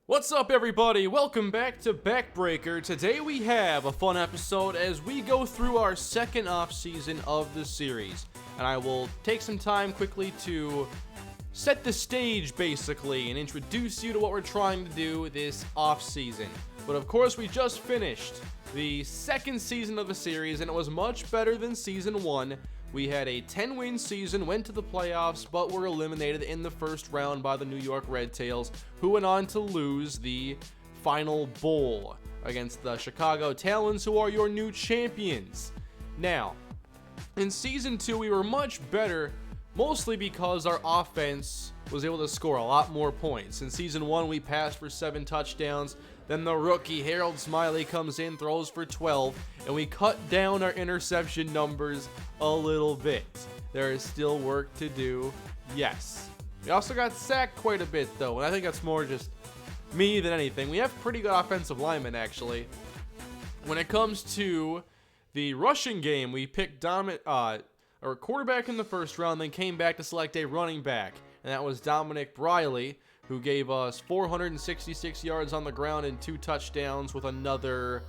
What's up, everybody? Welcome back to Backbreaker. Today we have a fun episode as we go through our second off-season of the series. And I will take some time quickly to set the stage, basically, and introduce you to what we're trying to do this off-season. But of course, we just finished the second season of the series, and it was much better than Season 1. We had a 10-win season, went to the playoffs, but were eliminated in the first round by the New York Red Tails, who went on to lose the final bowl against the Chicago Talons, who are your new champions. Now, in Season 2, we were much better, mostly because our offense was able to score a lot more points. In Season 1, we passed for 7 touchdowns. Then the rookie, Harold Smiley, comes in, throws for 12, and we cut down our interception numbers a little bit. There is still work to do, yes. We also got sacked quite a bit, though, and I think that's more just me than anything. We have pretty good offensive linemen, actually. When it comes to the rushing game, we picked our quarterback in the first round, then came back to select a running back, and that was Dominic Briley, who gave us 466 yards on the ground and 2 touchdowns with another...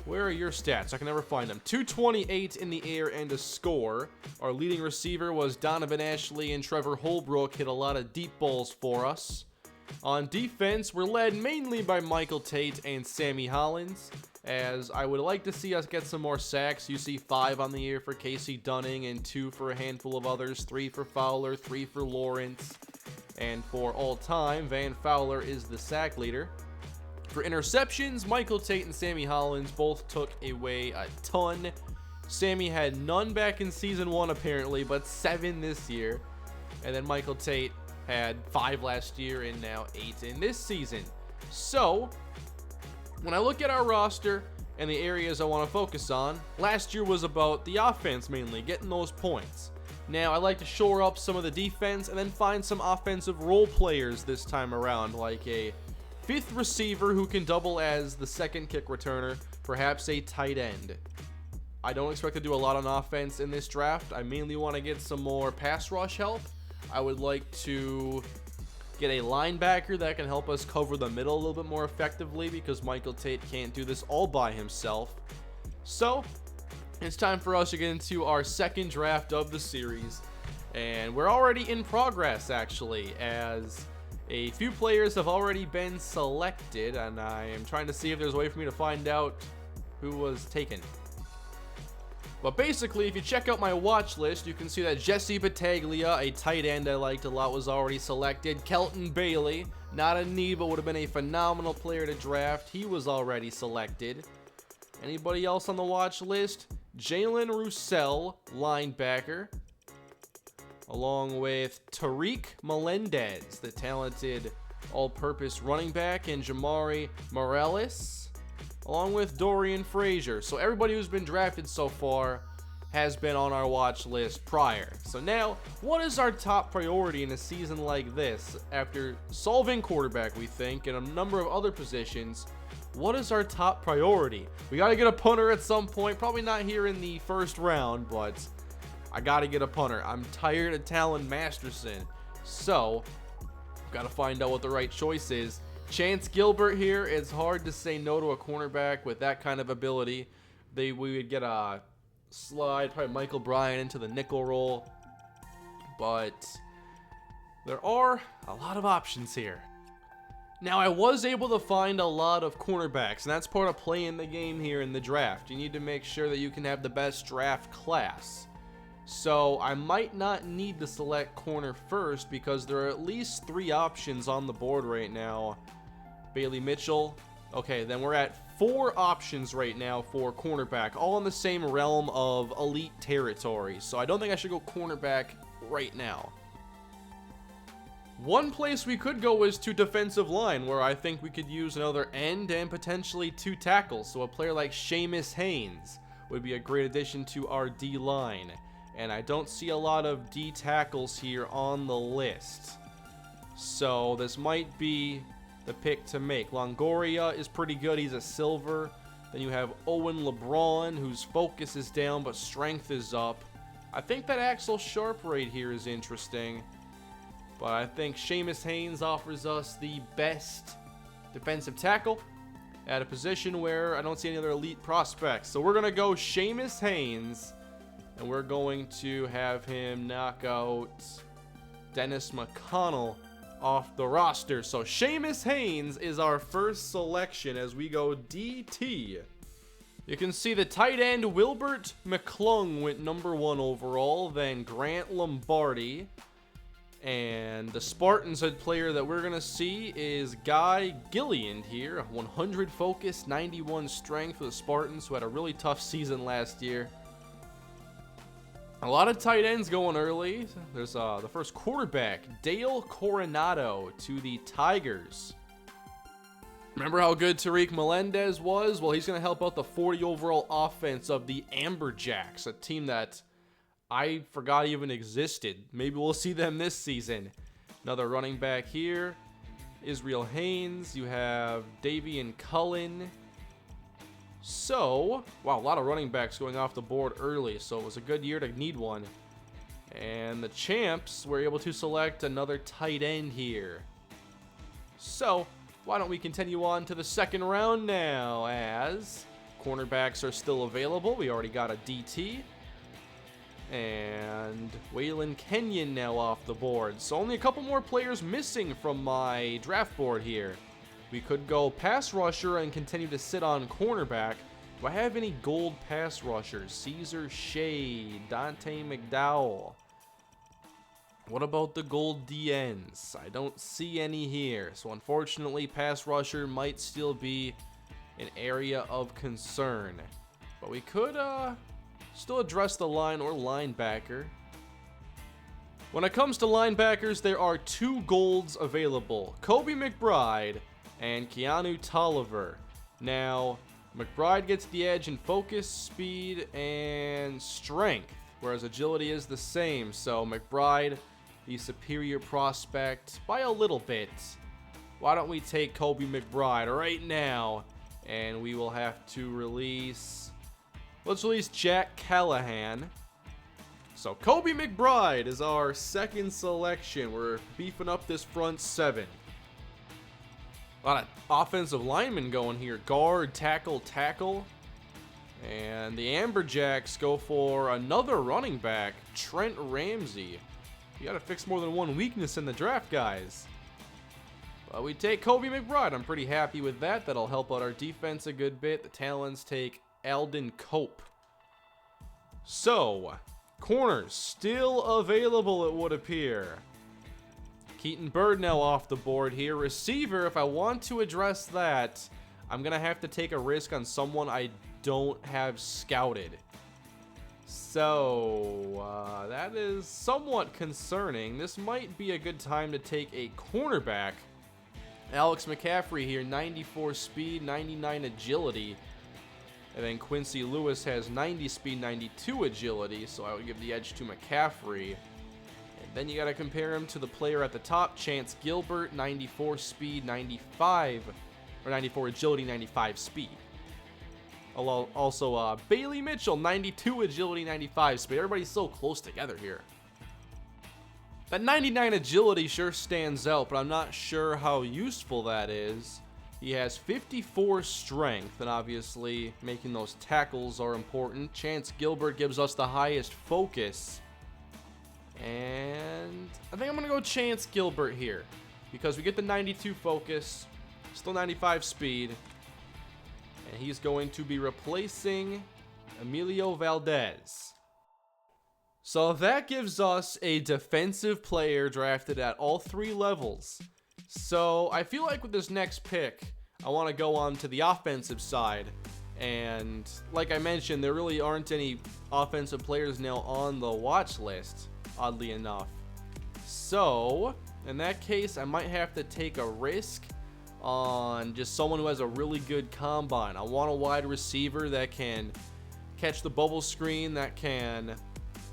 Where are your stats? I can never find them. 228 in the air and a score. Our leading receiver was Donovan Ashley, and Trevor Holbrook hit a lot of deep balls for us. On defense, we're led mainly by Michael Tate and Sammy Hollins, as I would like to see us get some more sacks. You see 5 on the year for Casey Dunning and 2 for a handful of others, 3 for Fowler, 3 for Lawrence. And for all time, Van Fowler is the sack leader. For interceptions, Michael Tate and Sammy Hollins both took away a ton. Sammy had none back in Season 1 apparently, but 7 this year. And then Michael Tate had 5 last year and now 8 in this season. So, when I look at our roster and the areas I want to focus on, last year was about the offense mainly, getting those points. Now, I like to shore up some of the defense and then find some offensive role players this time around, like a 5th receiver who can double as the 2nd kick returner, perhaps a tight end. I don't expect to do a lot on offense in this draft. I mainly want to get some more pass rush help. I would like to get a linebacker that can help us cover the middle a little bit more effectively, because Michael Tate can't do this all by himself. So, it's time for us to get into our second draft of the series, and we're already in progress actually, as a few players have already been selected, and I am trying to see if there's a way for me to find out who was taken. But basically, if you check out my watch list, you can see that Jesse Battaglia, a tight end I liked a lot, was already selected. Kelton Bailey, not a need, but would have been a phenomenal player to draft. He was already selected. Anybody else on the watch list? Jalen Roussel, linebacker, along with Tariq Melendez, the talented all-purpose running back, and Jamari Morales, along with Dorian Frazier. So everybody who's been drafted so far has been on our watch list prior. So now, what is our top priority in a season like this? After solving quarterback, we think, and a number of other positions, what is our top priority? We got to get a punter at some point. Probably not here in the first round, but I got to get a punter. I'm tired of Talon Masterson. So, got to find out what the right choice is. Chance Gilbert here. It's hard to say no to a cornerback with that kind of ability. We would get a slide, probably Michael Bryan into the nickel role. But there are a lot of options here. Now, I was able to find a lot of cornerbacks, and that's part of playing the game here in the draft. You need to make sure that you can have the best draft class. So, I might not need to select corner first, because there are at least 3 options on the board right now. Bailey Mitchell. Okay, then we're at 4 options right now for cornerback, all in the same realm of elite territory. So, I don't think I should go cornerback right now. One place we could go is to defensive line, where I think we could use another end and potentially 2 tackles. So a player like Seamus Haynes would be a great addition to our D-line. And I don't see a lot of D tackles here on the list. So this might be the pick to make. Longoria is pretty good. He's a silver. Then you have Owen LeBron, whose focus is down but strength is up. I think that Axel Sharp right here is interesting. But I think Seamus Haynes offers us the best defensive tackle at a position where I don't see any other elite prospects. So we're going to go Seamus Haynes, and we're going to have him knock out Dennis McConnell off the roster. So Seamus Haynes is our first selection as we go DT. You can see the tight end Wilbert McClung went number 1 overall, then Grant Lombardi. And the Spartans player that we're going to see is Guy Gilliand here. 100 focus, 91 strength for the Spartans, who had a really tough season last year. A lot of tight ends going early. There's the first quarterback, Dale Coronado to the Tigers. Remember how good Tariq Melendez was? Well, he's going to help out the 40 overall offense of the Amberjacks, a team that I forgot even existed. Maybe we'll see them this season. Another running back here, Israel Haynes. You have Davian Cullen. So, wow, a lot of running backs going off the board early, so it was a good year to need one. And the champs were able to select another tight end here. So, why don't we continue on to the second round now, as cornerbacks are still available. We already got a DT. And Waylon Kenyon now off the board. So only a couple more players missing from my draft board here. We could go pass rusher and continue to sit on cornerback. Do I have any gold pass rushers? Caesar Shea, Dante McDowell. What about the gold DNs? I don't see any here. So unfortunately, pass rusher might still be an area of concern. But we could still address the line or linebacker. When it comes to linebackers, there are 2 golds available. Kobe McBride and Keanu Tolliver. Now, McBride gets the edge in focus, speed, and strength, whereas agility is the same. So McBride, the superior prospect by a little bit. Why don't we take Kobe McBride right now, and we will have to release... Let's release Jack Callahan. So Kobe McBride is our second selection. We're beefing up this front 7. A lot of offensive linemen going here. Guard, tackle, tackle. And the Amberjacks go for another running back, Trent Ramsey. You got to fix more than one weakness in the draft, guys. But we take Kobe McBride. I'm pretty happy with that. That'll help out our defense a good bit. The Talons take Alden Cope. So, corners still available, it would appear. Keaton Bird now off the board here. Receiver, if I want to address that, I'm going to have to take a risk on someone I don't have scouted. So, that is somewhat concerning. This might be a good time to take a cornerback. Alex McCaffrey here, 94 speed, 99 agility. And then Quincy Lewis has 90 speed, 92 agility, so I would give the edge to McCaffrey. And then you got to compare him to the player at the top, Chance Gilbert, 94 speed, 95, or 94 agility, 95 speed. Also, Bailey Mitchell, 92 agility, 95 speed. Everybody's so close together here. That 99 agility sure stands out, but I'm not sure how useful that is. He has 54 strength, and obviously making those tackles are important. Chance Gilbert gives us the highest focus. And I think I'm going to go Chance Gilbert here, because we get the 92 focus, still 95 speed, and he's going to be replacing Emilio Valdez. So that gives us a defensive player drafted at all 3 levels. So I feel like with this next pick, I want to go on to the offensive side. And like I mentioned, there really aren't any offensive players now on the watch list, oddly enough. So in that case, I might have to take a risk on just someone who has a really good combine. I want a wide receiver that can catch the bubble screen, that can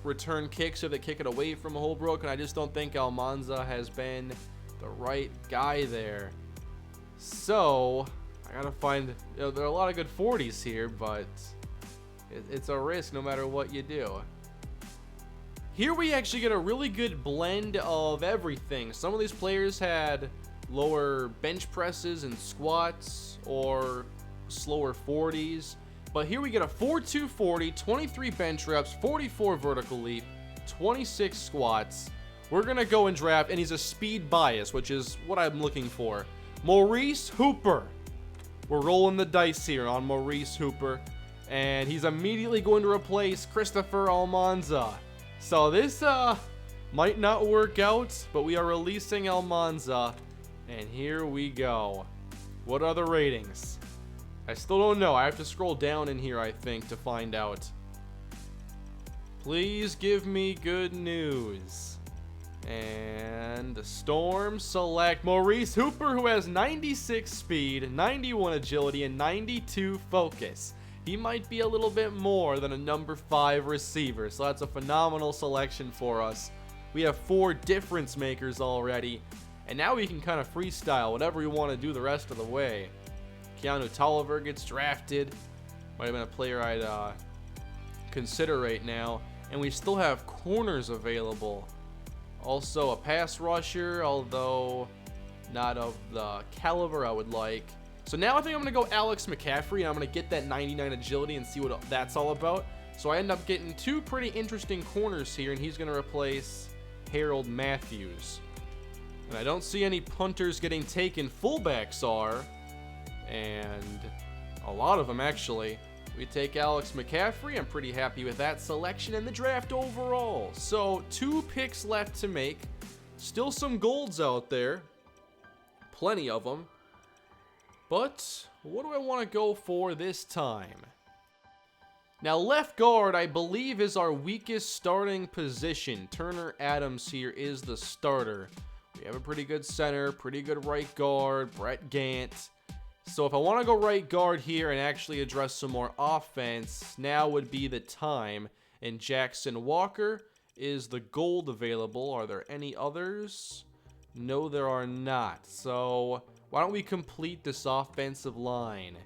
return kicks if they kick it away from Holbrook, and I just don't think Almanza has been the right guy there. So I gotta find, there are a lot of good 40s here, but it's a risk no matter what you do. Here we actually get a really good blend of everything. Some of these players had lower bench presses and squats or slower 40s. But here we get a 4-2-40, 23 bench reps, 44 vertical leap, 26 squats. We're going to go and draft, and he's a speed bias, which is what I'm looking for. Maurice Hooper. We're rolling the dice here on Maurice Hooper, and he's immediately going to replace Christopher Almanza. So this might not work out, but we are releasing Almanza, and here we go. What are the ratings? I still don't know. I have to scroll down in here, I think, to find out. Please give me good news. And the Storm select Maurice Hooper, who has 96 speed, 91 agility, and 92 focus. He might be a little bit more than a number 5 receiver, so that's a phenomenal selection for us. We have 4 difference makers already, and now we can kind of freestyle whatever we want to do the rest of the way. Keanu Tolliver gets drafted. Might have been a player I'd consider right now. And we still have corners available. Also a pass rusher, although not of the caliber I would like. So now I think I'm going to go Alex McCaffrey, and I'm going to get that 99 agility and see what that's all about. So I end up getting 2 pretty interesting corners here, and he's going to replace Harold Matthews. And I don't see any punters getting taken. Fullbacks are, and a lot of them actually. We take Alex McCaffrey. I'm pretty happy with that selection and the draft overall. So 2 picks left to make. Still some golds out there. Plenty of them. But what do I want to go for this time? Now left guard, I believe, is our weakest starting position. Turner Adams here is the starter. We have a pretty good center, pretty good right guard, Brett Gant. So if I want to go right guard here and actually address some more offense, now would be the time. And Jackson Walker is the gold available. Are there any others? No, there are not. So why don't we complete this offensive line?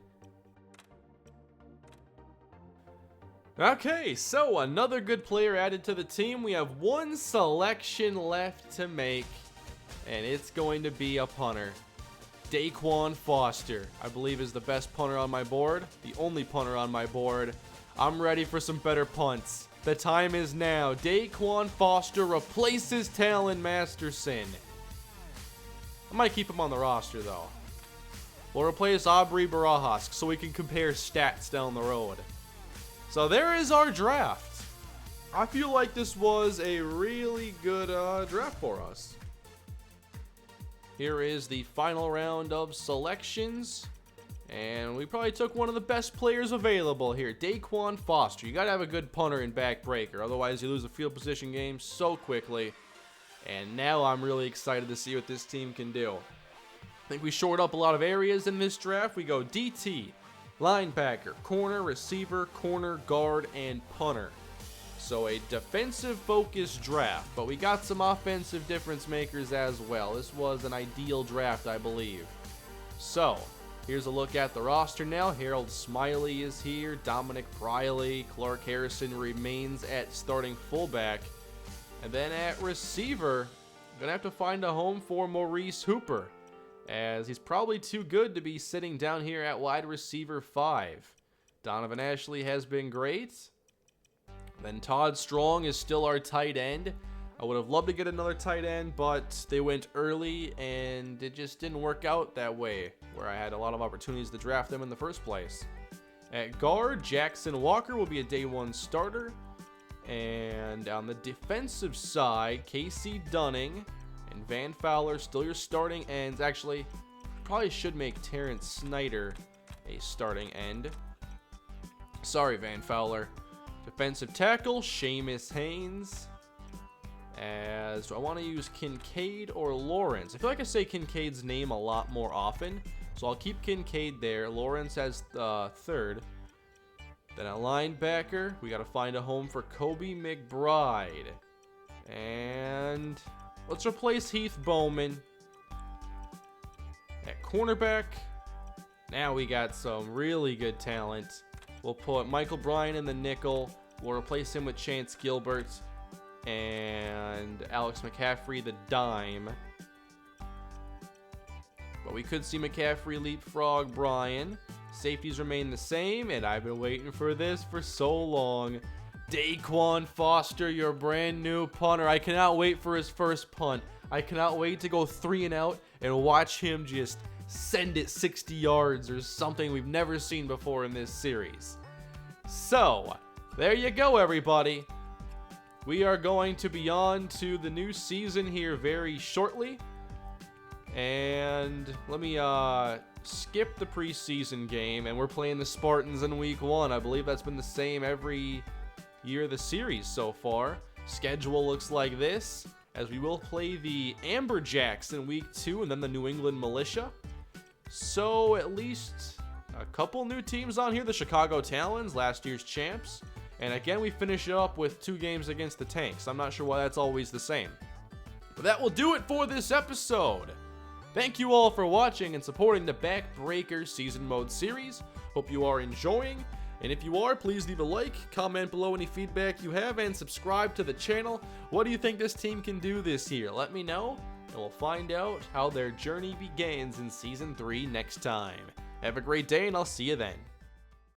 Okay, so another good player added to the team. We have 1 selection left to make, and it's going to be a punter. Daquan Foster, I believe, is the best punter on my board. The only punter on my board. I'm ready for some better punts. The time is now. Daquan Foster replaces Talon Masterson. I might keep him on the roster, though. We'll replace Aubrey Barajas so we can compare stats down the road. So there is our draft. I feel like this was a really good draft for us. Here is the final round of selections, and we probably took one of the best players available here, Daquan Foster. You got to have a good punter in Backbreaker, otherwise you lose a field position game so quickly. And now I'm really excited to see what this team can do. I think we shored up a lot of areas in this draft. We go DT, linebacker, corner, receiver, corner, guard, and punter. So a defensive-focused draft, but we got some offensive difference makers as well. This was an ideal draft, I believe. So, here's a look at the roster now. Harold Smiley is here. Dominic Briley. Clark Harrison remains at starting fullback. And then at receiver, I'm going to have to find a home for Maurice Hooper, as he's probably too good to be sitting down here at wide receiver 5. Donovan Ashley has been great. Then Todd Strong is still our tight end. I would have loved to get another tight end, but they went early and it just didn't work out that way, where I had a lot of opportunities to draft them in the first place. At guard, Jackson Walker will be a day 1 starter. And on the defensive side, Casey Dunning and Van Fowler, still your starting ends. Actually, probably should make Terrence Snyder a starting end. Sorry, Van Fowler. Defensive tackle, Seamus Haynes. Do I want to use Kincaid or Lawrence? I feel like I say Kincaid's name a lot more often, so I'll keep Kincaid there. Lawrence as third. Then at linebacker, we got to find a home for Kobe McBride. And let's replace Heath Bowman. At cornerback, now we got some really good talent. We'll put Michael Bryan in the nickel. We'll replace him with Chance Gilbert. And Alex McCaffrey, the dime. We could see McCaffrey leapfrog Brian. Safeties remain the same, and I've been waiting for this for so long. Daquan Foster, your brand new punter. I cannot wait for his first punt. I cannot wait to go 3 and out and watch him just send it 60 yards or something we've never seen before in this series. So, there you go, everybody. We are going to be on to the new season here very shortly. And let me skip the preseason game, and we're playing the Spartans in week 1. I believe that's been the same every year of the series so far. Schedule looks like this, as we will play the Amberjacks in week 2 and then the New England Militia. So at least a couple new teams on here. The Chicago Talons, last year's champs. And again, we finish up with 2 games against the Tanks. I'm not sure why that's always the same. But that will do it for this episode. Thank you all for watching and supporting the Backbreaker Season Mode series. Hope you are enjoying. And if you are, please leave a like, comment below any feedback you have, and subscribe to the channel. What do you think this team can do this year? Let me know, and we'll find out how their journey begins in Season 3 next time. Have a great day, and I'll see you then.